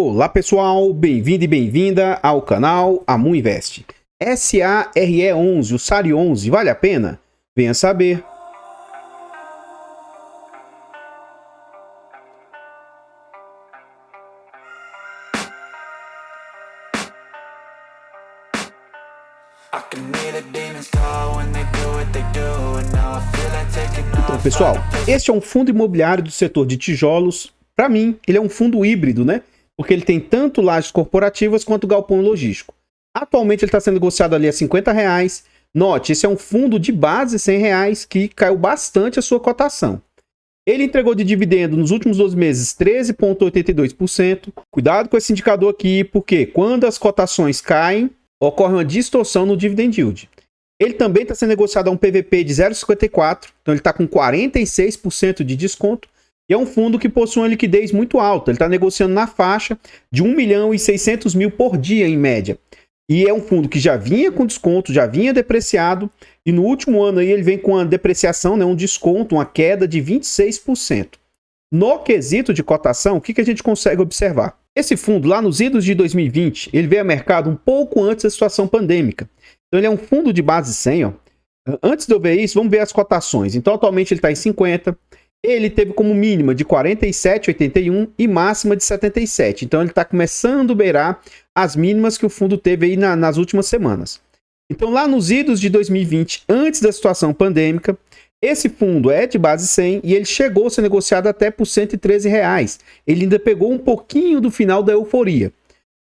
Olá pessoal, bem-vindo e bem-vinda ao canal Amu Invest. SARE11, o SARE 11, vale a pena? Venha saber. Então pessoal, este é um fundo imobiliário do setor de tijolos. Para mim, ele é um fundo híbrido, né? Porque ele tem tanto lajes corporativas quanto galpão logístico. Atualmente ele está sendo negociado ali a R$50. Note, esse é um fundo de base R$100 que caiu bastante a sua cotação. Ele entregou de dividendo nos últimos 12 meses 13,82%. Cuidado com esse indicador aqui, porque quando as cotações caem, ocorre uma distorção no dividend yield. Ele também está sendo negociado a um PVP de 0,54, então ele está com 46% de desconto. E é um fundo que possui uma liquidez muito alta. Ele está negociando na faixa de 1.600.000 por dia, em média. E é um fundo que já vinha com desconto, já vinha depreciado. E no último ano aí ele vem com uma depreciação, né, um desconto, uma queda de 26%. No quesito de cotação, o que a gente consegue observar? Esse fundo, lá nos idos de 2020, ele veio a mercado um pouco antes da situação pandêmica. Então ele é um fundo de base 100, ó. Antes de eu ver isso, vamos ver as cotações. Então atualmente ele está em 50. Ele teve como mínima de 47,81 e máxima de 77. Então ele está começando a beirar as mínimas que o fundo teve aí nas últimas semanas. Então lá nos idos de 2020, antes da situação pandêmica, esse fundo é de base 100 e ele chegou a ser negociado até por R$113. Ele ainda pegou um pouquinho do final da euforia.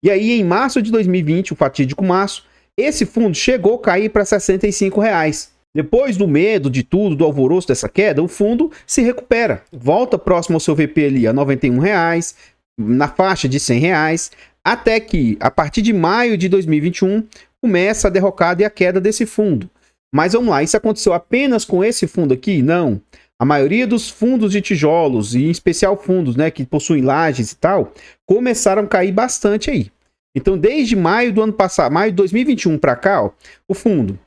E aí em março de 2020, o fatídico março, esse fundo chegou a cair para R$65. Depois do medo, de tudo, do alvoroço dessa queda, o fundo se recupera. Volta próximo ao seu VP ali a R$91, na faixa de R$100, até que, a partir de maio de 2021, começa a derrocada e a queda desse fundo. Mas vamos lá, isso aconteceu apenas com esse fundo aqui? Não. A maioria dos fundos de tijolos, e em especial fundos, né, que possuem lajes e tal, começaram a cair bastante aí. Então, desde maio do ano passado, maio de 2021 para cá, ó, o fundo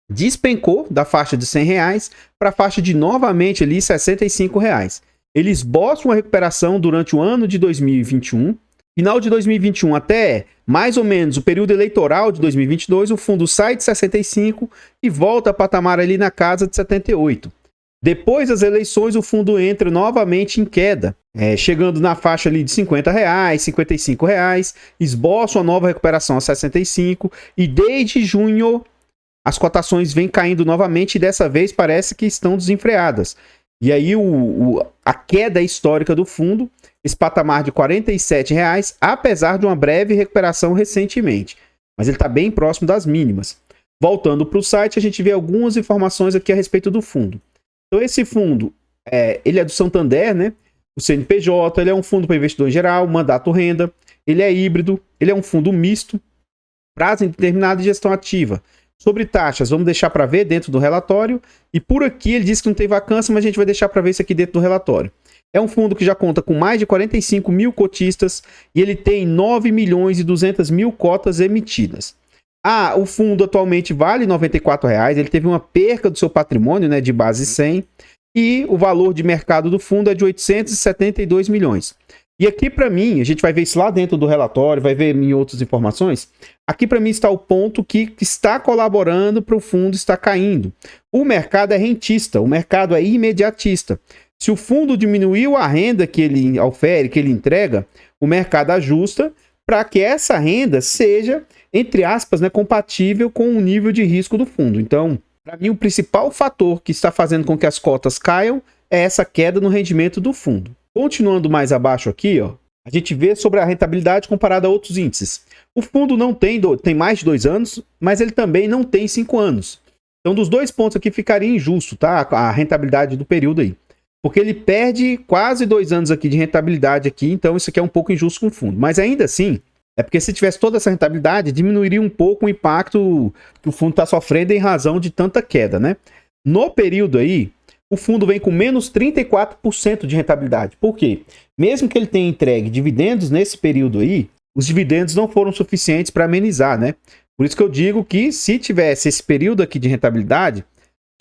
despencou da faixa de R$100 para a faixa de novamente ali R$65. Ele esboça uma recuperação durante o ano de 2021. Final de 2021 até mais ou menos o período eleitoral de 2022, o fundo sai de 65 e volta a patamar ali na casa de 78. Depois das eleições, o fundo entra novamente em queda, chegando na faixa ali de R$50, R$55, esboça uma nova recuperação a 65 e desde junho as cotações vêm caindo novamente e dessa vez parece que estão desenfreadas. E aí a queda histórica do fundo, esse patamar de R$47, apesar de uma breve recuperação recentemente. Mas ele está bem próximo das mínimas. Voltando para o site, a gente vê algumas informações aqui a respeito do fundo. Então esse fundo, ele é do Santander, né? O CNPJ, ele é um fundo para investidor em geral, mandato renda, ele é híbrido, ele é um fundo misto, prazo indeterminado e gestão ativa. Sobre taxas, vamos deixar para ver dentro do relatório. E por aqui ele disse que não tem vacância, mas a gente vai deixar para ver isso aqui dentro do relatório. É um fundo que já conta com mais de 45 mil cotistas e ele tem 9.200.000 cotas emitidas. O fundo atualmente vale R$94, ele teve uma perca do seu patrimônio, né, de base 100 e o valor de mercado do fundo é de 872 milhões. E aqui para mim, a gente vai ver isso lá dentro do relatório, vai ver em outras informações. Aqui para mim está o ponto que está colaborando para o fundo estar caindo. O mercado é rentista, o mercado é imediatista. Se o fundo diminuiu a renda que ele ofere, que ele entrega, o mercado ajusta para que essa renda seja, entre aspas, né, compatível com o nível de risco do fundo. Então, para mim, o principal fator que está fazendo com que as cotas caiam é essa queda no rendimento do fundo. Continuando mais abaixo aqui, ó, a gente vê sobre a rentabilidade comparada a outros índices. O fundo não tem mais de 2 anos, mas ele também não tem 5 anos. Então, dos dois pontos aqui ficaria injusto, tá? A rentabilidade do período aí. Porque ele perde quase 2 anos aqui de rentabilidade aqui, então isso aqui é um pouco injusto com o fundo. Mas ainda assim, é porque se tivesse toda essa rentabilidade, diminuiria um pouco o impacto que o fundo está sofrendo em razão de tanta queda, né? No período aí, o fundo vem com menos 34% de rentabilidade. Por quê? Mesmo que ele tenha entregue dividendos nesse período aí, os dividendos não foram suficientes para amenizar, né? Por isso que eu digo que se tivesse esse período aqui de rentabilidade,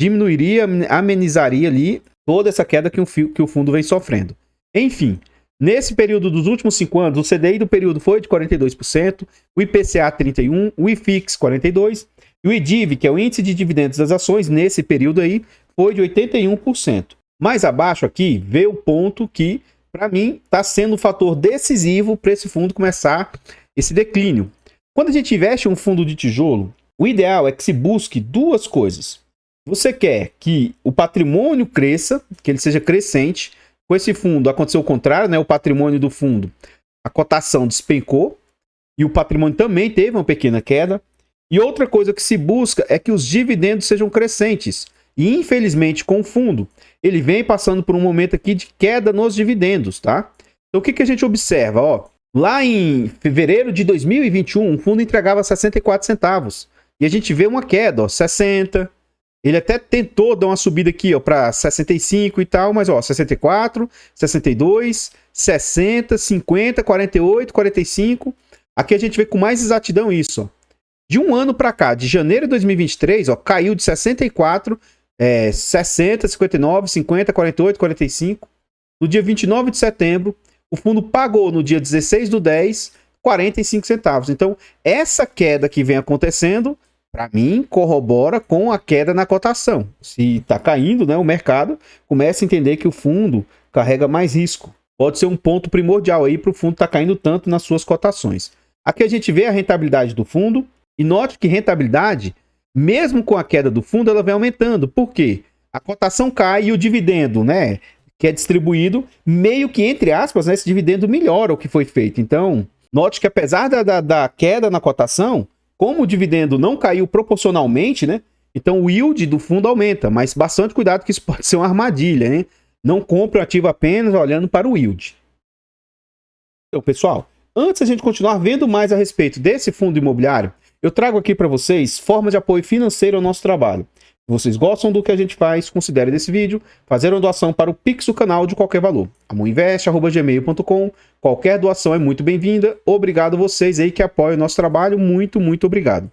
diminuiria, amenizaria ali toda essa queda que o fundo vem sofrendo. Enfim, Nesse período dos últimos 5 anos, o CDI do período foi de 42%, o IPCA 31%, o IFIX 42%, e o IDIV, que é o índice de dividendos das ações, nesse período aí, foi de 81%. Mais abaixo aqui, vê o ponto que, para mim, está sendo um fator decisivo para esse fundo começar esse declínio. Quando a gente investe em um fundo de tijolo, o ideal é que se busque duas coisas. Você quer que o patrimônio cresça, que ele seja crescente. Com esse fundo aconteceu o contrário, né? O patrimônio do fundo, a cotação despencou e o patrimônio também teve uma pequena queda. E outra coisa que se busca é que os dividendos sejam crescentes. E infelizmente com o fundo, ele vem passando por um momento aqui de queda nos dividendos, tá? Então o que a gente observa? Ó, lá em fevereiro de 2021, o fundo entregava 64 centavos. E a gente vê uma queda, ó, 60. Ele até tentou dar uma subida aqui, ó, para 65 e tal, mas ó, 64, 62, 60, 50, 48, 45. Aqui a gente vê com mais exatidão isso, ó. De um ano para cá, de janeiro de 2023, ó, caiu de 64, 60, 59, 50, 48, 45. No dia 29 de setembro, o fundo pagou no dia 16 do 10, 45 centavos. Então, essa queda que vem acontecendo, para mim, corrobora com a queda na cotação. Se está caindo, né, o mercado começa a entender que o fundo carrega mais risco. Pode ser um ponto primordial aí para o fundo estar caindo tanto nas suas cotações. Aqui a gente vê a rentabilidade do fundo e note que rentabilidade, mesmo com a queda do fundo, ela vem aumentando. Por quê? A cotação cai e o dividendo, né, que é distribuído, meio que, entre aspas, né, esse dividendo melhora o que foi feito. Então, note que apesar da queda na cotação, como o dividendo não caiu proporcionalmente, né? Então o yield do fundo aumenta, mas bastante cuidado que isso pode ser uma armadilha, né? Não compre o ativo apenas olhando para o yield. Então, pessoal, antes a gente continuar vendo mais a respeito desse fundo imobiliário, eu trago aqui para vocês formas de apoio financeiro ao nosso trabalho. Se vocês gostam do que a gente faz, considere desse vídeo fazer uma doação para o Pix do canal de qualquer valor. amuinvest@gmail.com. Qualquer doação é muito bem-vinda. Obrigado vocês aí que apoiam o nosso trabalho. Muito, muito obrigado.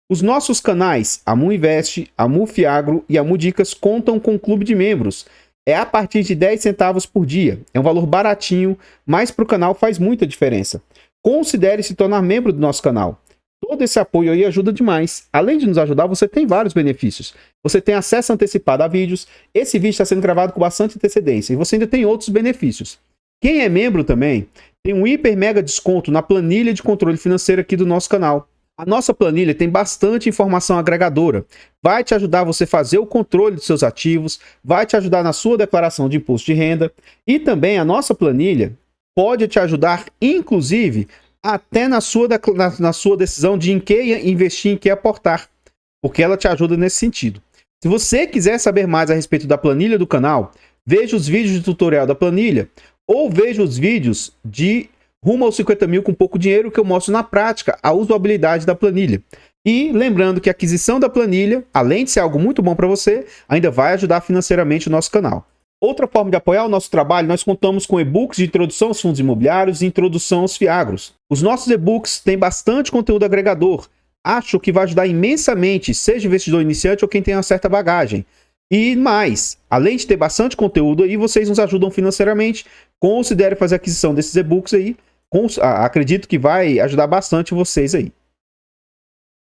Os nossos canais Amuinvest, Amufiagro e Amudicas contam com um clube de membros. É a partir de 10 centavos por dia. É um valor baratinho, mas para o canal faz muita diferença. Considere se tornar membro do nosso canal. Todo esse apoio aí ajuda demais. Além de nos ajudar, você tem vários benefícios. Você tem acesso antecipado a vídeos. Esse vídeo está sendo gravado com bastante antecedência. E você ainda tem outros benefícios. Quem é membro também tem um hiper mega desconto na planilha de controle financeiro aqui do nosso canal. A nossa planilha tem bastante informação agregadora. Vai te ajudar você a fazer o controle dos seus ativos. Vai te ajudar na sua declaração de imposto de renda. E também a nossa planilha pode te ajudar, inclusive, até na sua decisão de em que investir, em que aportar, porque ela te ajuda nesse sentido. Se você quiser saber mais a respeito da planilha do canal, veja os vídeos de tutorial da planilha, ou veja os vídeos de rumo aos 50 mil com pouco dinheiro, que eu mostro na prática a usabilidade da planilha. E lembrando que a aquisição da planilha, além de ser algo muito bom para você, ainda vai ajudar financeiramente o nosso canal. Outra forma de apoiar o nosso trabalho, nós contamos com e-books de introdução aos fundos imobiliários e introdução aos fiagros. Os nossos e-books têm bastante conteúdo agregador. Acho que vai ajudar imensamente, seja investidor iniciante ou quem tem uma certa bagagem. E mais, além de ter bastante conteúdo aí, vocês nos ajudam financeiramente. Considere fazer a aquisição desses e-books aí. Acredito que vai ajudar bastante vocês aí.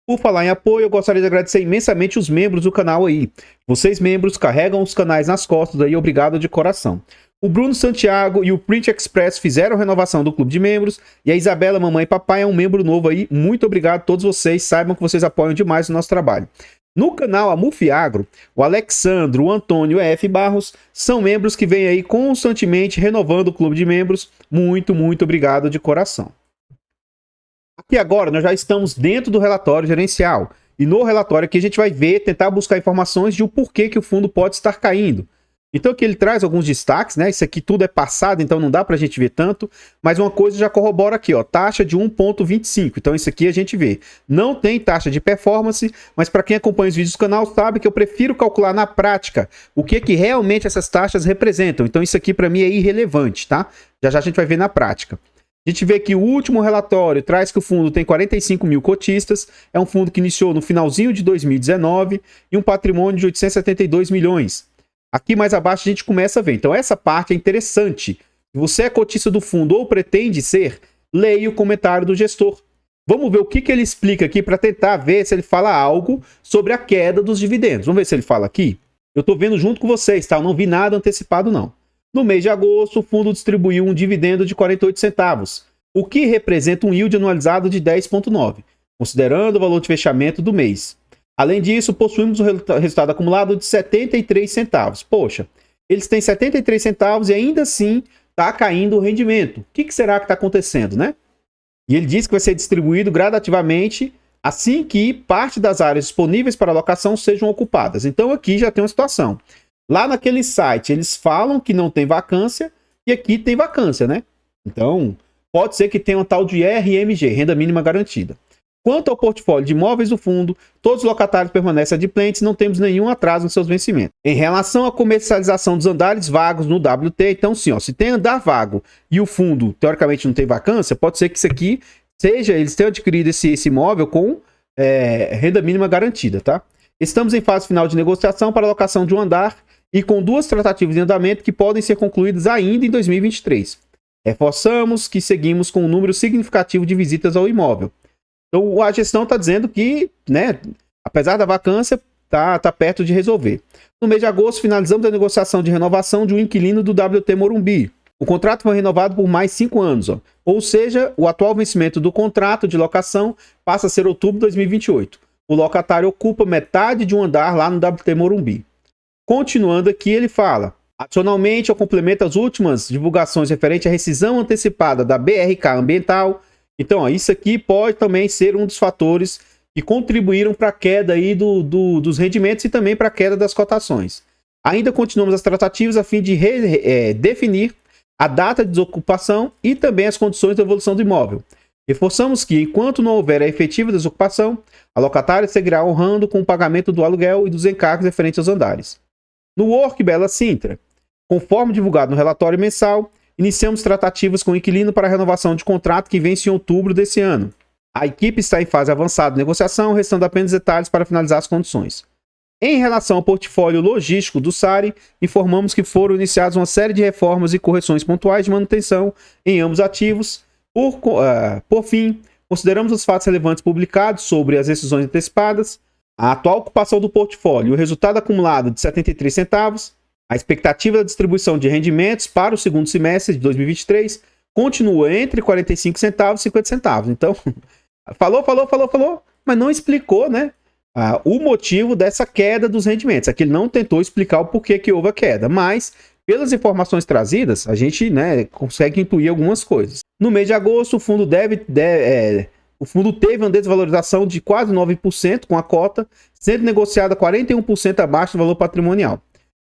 Por falar em apoio, eu gostaria de agradecer imensamente os membros do canal aí. Vocês, membros, carregam os canais nas costas aí, obrigado de coração. O Bruno Santiago e o Print Express fizeram a renovação do clube de membros. E a Isabela, mamãe e papai, é um membro novo aí. Muito obrigado a todos vocês. Saibam que vocês apoiam demais o nosso trabalho. No canal Amufiagro, o Alexandro, o Antônio e o F. Barros são membros que vêm aí constantemente renovando o clube de membros. Muito, muito obrigado de coração. Aqui agora nós já estamos dentro do relatório gerencial. E no relatório aqui a gente vai ver, tentar buscar informações de o porquê que o fundo pode estar caindo. Então aqui ele traz alguns destaques, né? Isso aqui tudo é passado, então não dá pra gente ver tanto. Mas uma coisa já corrobora aqui, ó, taxa de 1,25. Então isso aqui a gente vê. Não tem taxa de performance, mas para quem acompanha os vídeos do canal sabe que eu prefiro calcular na prática o que realmente essas taxas representam. Então isso aqui para mim é irrelevante, tá? Já já a gente vai ver na prática. A gente vê que o último relatório traz que o fundo tem 45 mil cotistas, é um fundo que iniciou no finalzinho de 2019 e um patrimônio de 872 milhões. Aqui mais abaixo a gente começa a ver. Então essa parte é interessante. Se você é cotista do fundo ou pretende ser, leia o comentário do gestor. Vamos ver o que ele explica aqui para tentar ver se ele fala algo sobre a queda dos dividendos. Vamos ver se ele fala aqui. Eu estou vendo junto com vocês, tá? Eu não vi nada antecipado, não. No mês de agosto, o fundo distribuiu um dividendo de 48 centavos, o que representa um yield anualizado de 10,9, considerando o valor de fechamento do mês. Além disso, possuímos um resultado acumulado de 73 centavos. Poxa, eles têm 73 centavos e ainda assim está caindo o rendimento. O que será que está acontecendo, né? E ele diz que vai ser distribuído gradativamente assim que parte das áreas disponíveis para alocação sejam ocupadas. Então aqui já tem uma situação. Lá naquele site eles falam que não tem vacância e aqui tem vacância, né? Então pode ser que tenha um tal de RMG, renda mínima garantida. Quanto ao portfólio de imóveis do fundo, todos os locatários permanecem adimplentes e não temos nenhum atraso nos seus vencimentos. Em relação à comercialização dos andares vagos no WT, então sim, ó, se tem andar vago e o fundo, teoricamente, não tem vacância, pode ser que isso aqui seja, eles tenham adquirido esse imóvel com renda mínima garantida, tá? Estamos em fase final de negociação para a locação de um andar e com 2 tratativas em andamento que podem ser concluídas ainda em 2023. Reforçamos que seguimos com um número significativo de visitas ao imóvel. Então a gestão está dizendo que, né, apesar da vacância, tá perto de resolver. No mês de agosto, finalizamos a negociação de renovação de um inquilino do WT Morumbi. O contrato foi renovado por mais 5 anos. Ó. Ou seja, o atual vencimento do contrato de locação passa a ser outubro de 2028. O locatário ocupa metade de um andar lá no WT Morumbi. Continuando aqui, ele fala: adicionalmente, ao complemento as últimas divulgações referentes à rescisão antecipada da BRK Ambiental. Então, ó, isso aqui pode também ser um dos fatores que contribuíram para a queda aí dos rendimentos e também para a queda das cotações. Ainda continuamos as tratativas a fim de definir a data de desocupação e também as condições de evolução do imóvel. Reforçamos que, enquanto não houver a efetiva desocupação, a locatária seguirá honrando com o pagamento do aluguel e dos encargos referentes aos andares. No Work Bela Sintra, conforme divulgado no relatório mensal, iniciamos tratativas com o inquilino para a renovação de contrato que vence em outubro desse ano. A equipe está em fase avançada de negociação, restando apenas detalhes para finalizar as condições. Em relação ao portfólio logístico do SARI, informamos que foram iniciadas uma série de reformas e correções pontuais de manutenção em ambos ativos. Por fim, consideramos os fatos relevantes publicados sobre as decisões antecipadas, a atual ocupação do portfólio e o resultado acumulado de 73 centavos, a expectativa da distribuição de rendimentos para o segundo semestre de 2023 continua entre 45 centavos e 50 centavos. Então, falou, mas não explicou, né, o motivo dessa queda dos rendimentos. Aqui ele não tentou explicar o porquê que houve a queda, mas pelas informações trazidas, a gente, né, consegue intuir algumas coisas. No mês de agosto, o fundo o fundo teve uma desvalorização de quase 9% com a cota, sendo negociada 41% abaixo do valor patrimonial.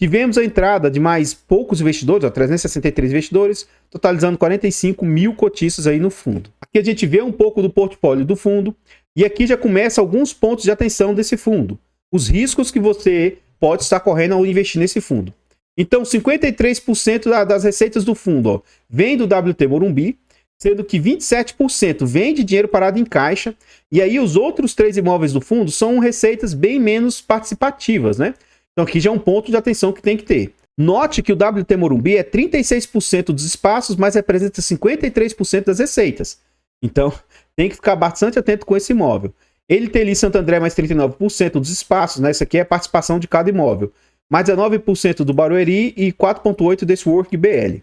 Tivemos a entrada de mais poucos investidores, 363 investidores, totalizando 45 mil cotistas aí no fundo. Aqui a gente vê um pouco do portfólio do fundo e aqui já começa alguns pontos de atenção desse fundo. Os riscos que você pode estar correndo ao investir nesse fundo. Então, 53% das receitas do fundo, ó, vem do WT Morumbi, sendo que 27% vem de dinheiro parado em caixa, e aí os outros 3 imóveis do fundo são receitas bem menos participativas, né? Então aqui já é um ponto de atenção que tem que ter. Note que o WT Morumbi é 36% dos espaços, mas representa 53% das receitas. Então tem que ficar bastante atento com esse imóvel. Ele tem ali Santo André mais 39% dos espaços, né? Isso aqui é a participação de cada imóvel. Mais 19% do Barueri e 4,8% desse Work BL.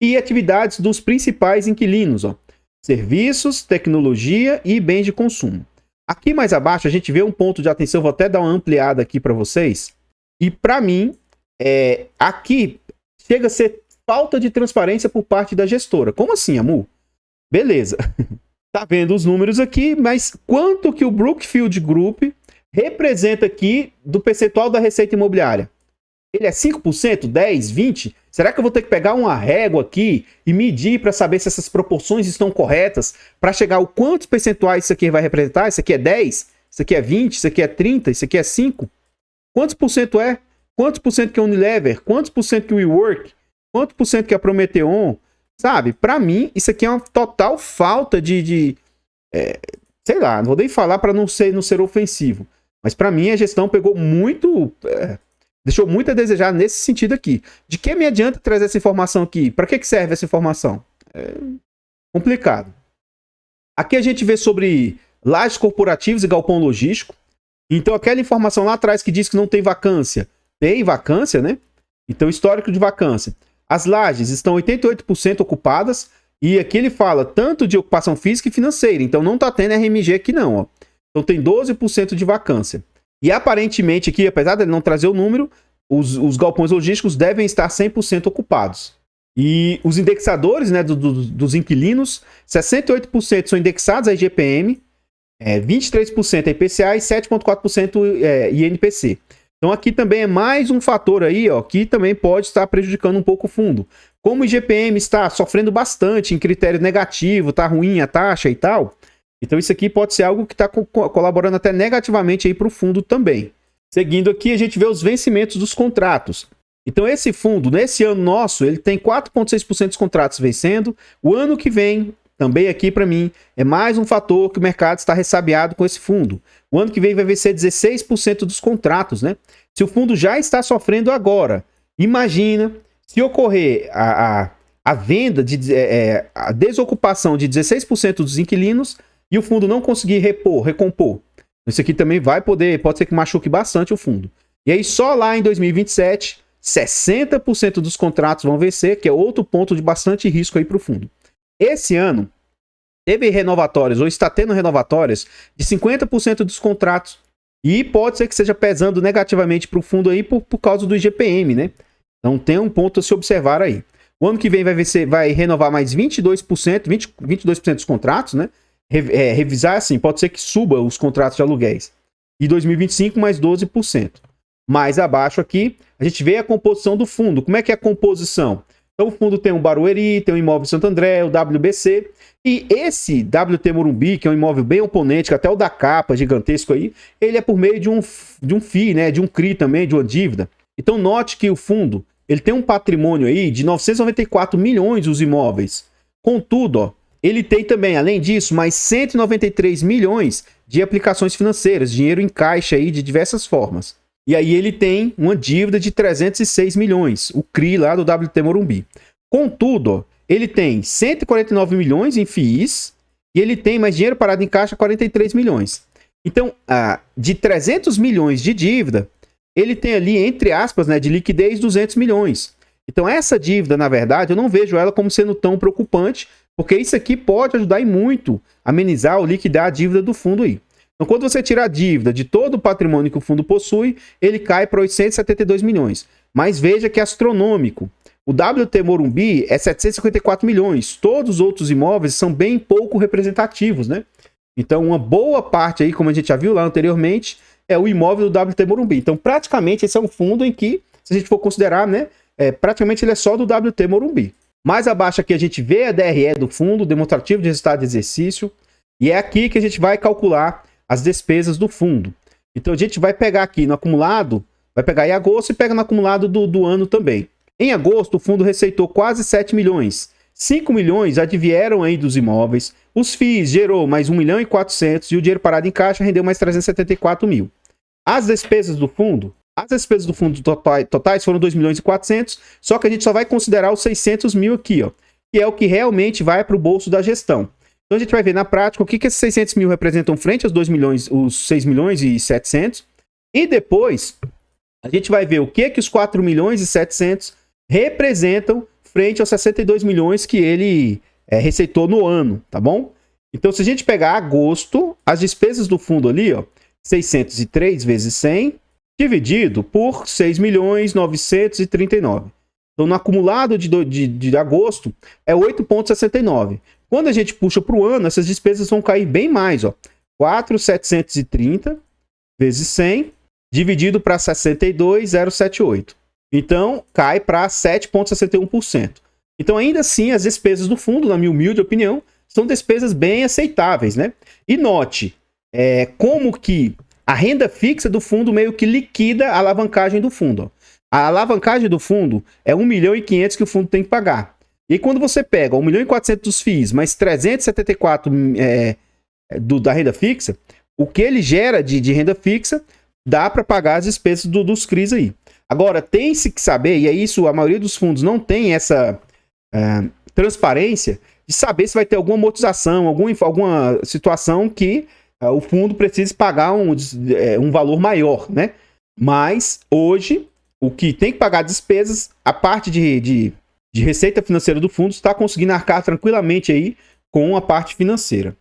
E atividades dos principais inquilinos, ó. Serviços, tecnologia e bens de consumo. Aqui mais abaixo a gente vê um ponto de atenção, vou até dar uma ampliada aqui para vocês. E para mim, aqui chega a ser falta de transparência por parte da gestora. Como assim, Amu? Beleza. Tá vendo os números aqui, mas quanto que o Brookfield Group representa aqui do percentual da receita imobiliária? Ele é 5%, 10%, 20%? Será que eu vou ter que pegar uma régua aqui e medir para saber se essas proporções estão corretas para chegar ao quantos percentuais isso aqui vai representar? Isso aqui é 10%? Isso aqui é 20%? Isso aqui é 30%? Isso aqui é 5%? Quantos por cento é? Quantos por cento que é Unilever? Quantos por cento que é WeWork? Quantos por cento que é Prometeon? Sabe? Para mim, isso aqui é uma total falta sei lá, não vou nem falar para não ser ofensivo. Mas para mim, a gestão pegou muito deixou muito a desejar nesse sentido aqui. De que me adianta trazer essa informação aqui? Para que serve essa informação? É complicado. Aqui a gente vê sobre lajes corporativas e galpão logístico. Então aquela informação lá atrás que diz que não tem vacância, né? Então histórico de vacância. As lajes estão 88% ocupadas e aqui ele fala tanto de ocupação física e financeira. Então não está tendo RMG aqui não, ó. Então tem 12% de vacância. E aparentemente aqui, apesar de ele não trazer o número, os galpões logísticos devem estar 100% ocupados. E os indexadores, né, dos inquilinos, 68% são indexados a IGPM, 23% é IPCA e 7,4% INPC. Então aqui também é mais um fator aí, ó, que também pode estar prejudicando um pouco o fundo. Como o IGPM está sofrendo bastante em critério negativo, tá ruim a taxa e tal, então isso aqui pode ser algo que está colaborando até negativamente aí para o fundo também. Seguindo aqui, a gente vê os vencimentos dos contratos. Então esse fundo, nesse ano nosso, ele tem 4,6% dos contratos vencendo. O ano que vem, também aqui para mim, é mais um fator que o mercado está ressabiado com esse fundo. O ano que vem vai vencer 16% dos contratos, né? Se o fundo já está sofrendo agora, imagina se ocorrer a venda, a desocupação de 16% dos inquilinos e o fundo não conseguir recompor. Isso aqui também pode ser que machuque bastante o fundo. E aí só lá em 2027, 60% dos contratos vão vencer, que é outro ponto de bastante risco aí para o fundo. Esse ano, teve renovatórias, ou está tendo renovatórias, de 50% dos contratos. E pode ser que esteja pesando negativamente para o fundo aí por causa do IGPM, né? Então tem um ponto a se observar aí. O ano que vem vai renovar mais 22% dos contratos, né? Revisar assim, pode ser que suba os contratos de aluguéis. E 2025 mais 12%. Mais abaixo aqui, a gente vê a composição do fundo. Como é que é a composição? Então o fundo tem o Barueri, tem o Imóvel Santo André, o WBC. E esse WT Morumbi, que é um imóvel bem oponente, que até o da capa, gigantesco aí, ele é por meio de um FII, né? De um CRI também, de uma dívida. Então note que o fundo, ele tem um patrimônio aí de 994 milhões os imóveis. Contudo, ó, ele tem também, além disso, mais 193 milhões de aplicações financeiras, dinheiro em caixa aí de diversas formas. E aí ele tem uma dívida de 306 milhões, o CRI lá do WT Morumbi. Contudo, ó, ele tem 149 milhões em FIIs e ele tem mais dinheiro parado em caixa, 43 milhões. Então, de 300 milhões de dívida, ele tem ali, entre aspas, né, de liquidez, 200 milhões. Então essa dívida, na verdade, eu não vejo ela como sendo tão preocupante, porque isso aqui pode ajudar e muito a amenizar ou liquidar a dívida do fundo aí. Então, quando você tira a dívida de todo o patrimônio que o fundo possui, ele cai para 872 milhões. Mas veja que é astronômico. O WT Morumbi é 754 milhões. Todos os outros imóveis são bem pouco representativos, né? Então, uma boa parte aí, como a gente já viu lá anteriormente, é o imóvel do WT Morumbi. Então, praticamente, esse é um fundo em que, se a gente for considerar, né? Praticamente ele é só do WT Morumbi. Mais abaixo aqui a gente vê a DRE do fundo, demonstrativo de resultado de exercício. E é aqui que a gente vai calcular as despesas do fundo. Então a gente vai pegar aqui no acumulado, vai pegar em agosto e pega no acumulado do ano também. Em agosto o fundo receitou quase 7 milhões. 5 milhões advieram aí dos imóveis. Os FIIs gerou mais 1 milhão e 400 e o dinheiro parado em caixa rendeu mais 374 mil. As despesas do fundo totais foram 2 milhões e 400, só que a gente só vai considerar os 600 mil aqui, ó, que é o que realmente vai para o bolso da gestão. Então a gente vai ver na prática o que esses 600 mil representam frente aos 2 milhões, os 6 milhões e 700. E depois a gente vai ver o que os 4 milhões e 700 representam frente aos 62 milhões que ele receitou no ano, tá bom? Então se a gente pegar agosto, as despesas do fundo ali, ó, 603 vezes 100, dividido por 6 milhões 939. Então no acumulado de agosto é 8,69. Quando a gente puxa para o ano, essas despesas vão cair bem mais, ó. 4.730 vezes 100, dividido para 62.078. Então, cai para 7,61%. Então, ainda assim, as despesas do fundo, na minha humilde opinião, são despesas bem aceitáveis, né? E note, como que a renda fixa do fundo meio que liquida a alavancagem do fundo, ó. A alavancagem do fundo é 1 milhão e 500 que o fundo tem que pagar. E aí, quando você pega 1 milhão e 400 dos FIIs, mais 374 da renda fixa, o que ele gera de renda fixa dá para pagar as despesas dos CRIs aí. Agora, tem-se que saber, e é isso, a maioria dos fundos não tem essa transparência de saber se vai ter alguma amortização, alguma situação que o fundo precise pagar um valor maior, né? Mas, hoje, o que tem que pagar despesas, a parte de receita financeira do fundo está conseguindo arcar tranquilamente aí com a parte financeira.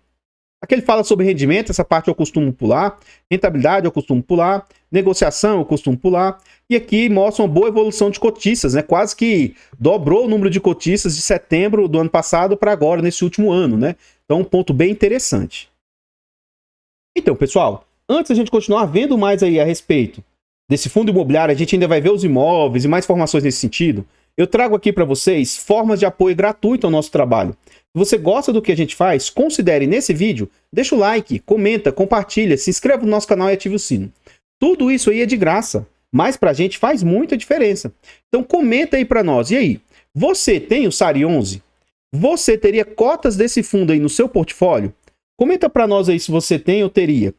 Aqui ele fala sobre rendimento, essa parte eu costumo pular, rentabilidade eu costumo pular, negociação eu costumo pular, e aqui mostra uma boa evolução de cotistas, né? Quase que dobrou o número de cotistas de setembro do ano passado para agora, nesse último ano, né? Então, um ponto bem interessante. Então, pessoal, antes da gente continuar vendo mais aí a respeito desse fundo imobiliário, a gente ainda vai ver os imóveis e mais informações nesse sentido. Eu trago aqui para vocês formas de apoio gratuito ao nosso trabalho. Se você gosta do que a gente faz, considere nesse vídeo, deixa o like, comenta, compartilha, se inscreva no nosso canal e ative o sino. Tudo isso aí é de graça, mas pra gente faz muita diferença. Então comenta aí pra nós. E aí, você tem o SARI 11? Você teria cotas desse fundo aí no seu portfólio? Comenta pra nós aí se você tem ou teria.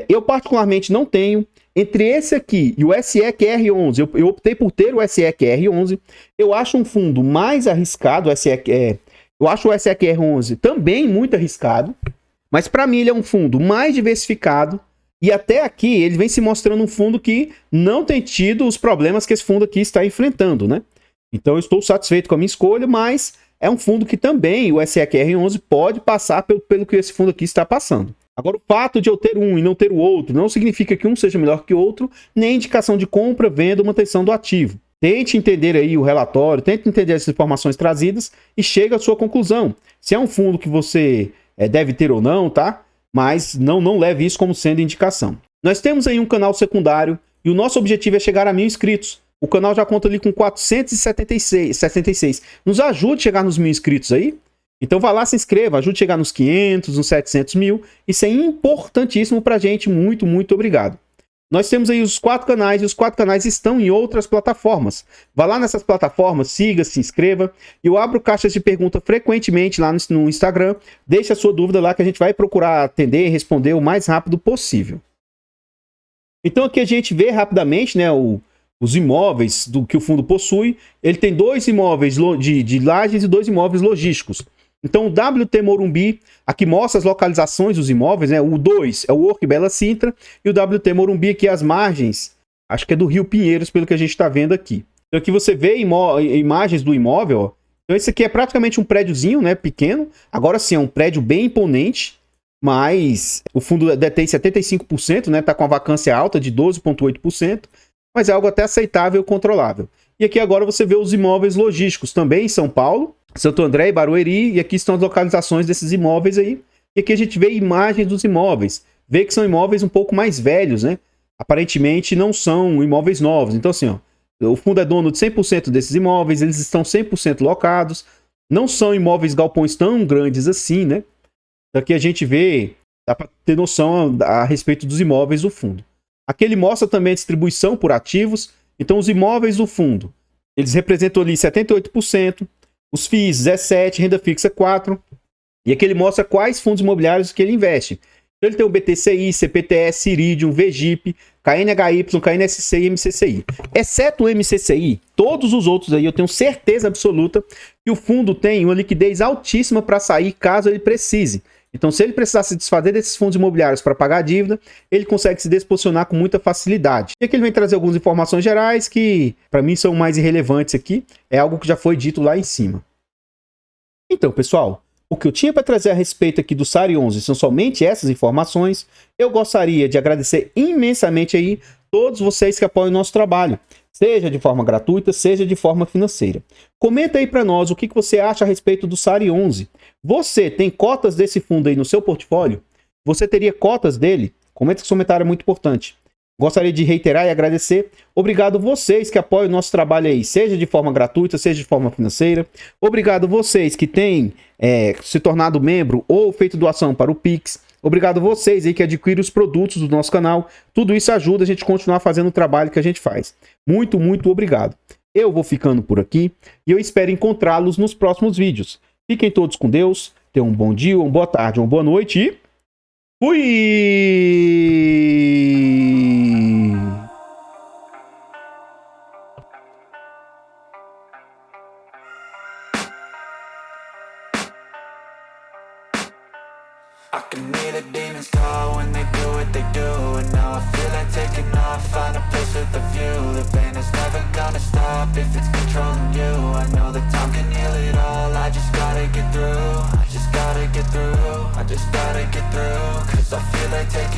Eu particularmente não tenho. Entre esse aqui e o SEQR11, eu optei por ter o SEQR11. Eu acho um fundo mais arriscado, eu acho o SEQR11 também muito arriscado, mas para mim ele é um fundo mais diversificado e até aqui ele vem se mostrando um fundo que não tem tido os problemas que esse fundo aqui está enfrentando, né? Então eu estou satisfeito com a minha escolha, mas é um fundo que também, o SEQR11, pode passar pelo que esse fundo aqui está passando. Agora, o fato de eu ter um e não ter o outro não significa que um seja melhor que o outro, nem indicação de compra, venda ou manutenção do ativo. Tente entender aí o relatório, tente entender as informações trazidas e chega à sua conclusão. Se é um fundo que você deve ter ou não, tá? Mas não leve isso como sendo indicação. Nós temos aí um canal secundário e o nosso objetivo é chegar a 1000 inscritos. O canal já conta ali com 476. Nos ajude a chegar nos 1000 inscritos aí. Então vá lá, se inscreva, ajude a chegar nos 500, nos 700 mil. Isso é importantíssimo pra gente. Muito, muito obrigado. Nós temos aí os 4 canais e os 4 canais estão em outras plataformas. Vá lá nessas plataformas, siga, se inscreva. Eu abro caixas de pergunta frequentemente lá no Instagram. Deixe a sua dúvida lá que a gente vai procurar atender e responder o mais rápido possível. Então aqui a gente vê rapidamente, né, os imóveis que o fundo possui. Ele tem 2 imóveis de lajes e 2 imóveis logísticos. Então o WT Morumbi, aqui mostra as localizações dos imóveis, né? O 2 é o Work Bela Sintra e o WT Morumbi aqui as margens, acho que é do Rio Pinheiros, pelo que a gente está vendo aqui. Então aqui você vê imagens do imóvel, ó. Então esse aqui é praticamente um prédiozinho, né, pequeno. Agora sim, é um prédio bem imponente, mas o fundo detém 75%, né? Tá com a vacância alta de 12,8%, mas é algo até aceitável e controlável. E aqui agora você vê os imóveis logísticos também em São Paulo, Santo André e Barueri, e aqui estão as localizações desses imóveis aí. E aqui a gente vê imagens dos imóveis, vê que são imóveis um pouco mais velhos, né? Aparentemente não são imóveis novos. Então assim, ó, o fundo é dono de 100% desses imóveis, eles estão 100% locados, não são imóveis galpões tão grandes assim, né? Aqui a gente vê, dá para ter noção a respeito dos imóveis do fundo. Aqui ele mostra também a distribuição por ativos. Então os imóveis do fundo, eles representam ali 78%, os FIIs 17%, renda fixa 4%, e aqui ele mostra quais fundos imobiliários que ele investe. Então ele tem o BTCI, CPTS, Iridium, VGIP, KNHY, KNSC e MCCI. Exceto o MCCI, todos os outros aí eu tenho certeza absoluta que o fundo tem uma liquidez altíssima para sair caso ele precise. Então, se ele precisar se desfazer desses fundos imobiliários para pagar a dívida, ele consegue se desposicionar com muita facilidade. E aqui ele vem trazer algumas informações gerais que, para mim, são mais irrelevantes aqui. É algo que já foi dito lá em cima. Então, pessoal, o que eu tinha para trazer a respeito aqui do SARI 11 são somente essas informações. Eu gostaria de agradecer imensamente aí todos vocês que apoiam o nosso trabalho, seja de forma gratuita, seja de forma financeira. Comenta aí para nós o que você acha a respeito do SARI 11. Você tem cotas desse fundo aí no seu portfólio? Você teria cotas dele? Comenta que esse comentário é muito importante. Gostaria de reiterar e agradecer. Obrigado vocês que apoiam o nosso trabalho aí, seja de forma gratuita, seja de forma financeira. Obrigado vocês que têm se tornado membro ou feito doação para o Pix. Obrigado vocês aí que adquirem os produtos do nosso canal. Tudo isso ajuda a gente a continuar fazendo o trabalho que a gente faz. Muito, muito obrigado. Eu vou ficando por aqui e eu espero encontrá-los nos próximos vídeos. Fiquem todos com Deus. Tenham um bom dia, uma boa tarde, uma boa noite e... fui! I can hear the demons call when they do what they do. And now I feel like taking off, find a place with a view. The pain is never gonna stop if it's controlling you. I know that time can heal it all, I just gotta get through. I just gotta get through, I just gotta get through. Cause I feel like taking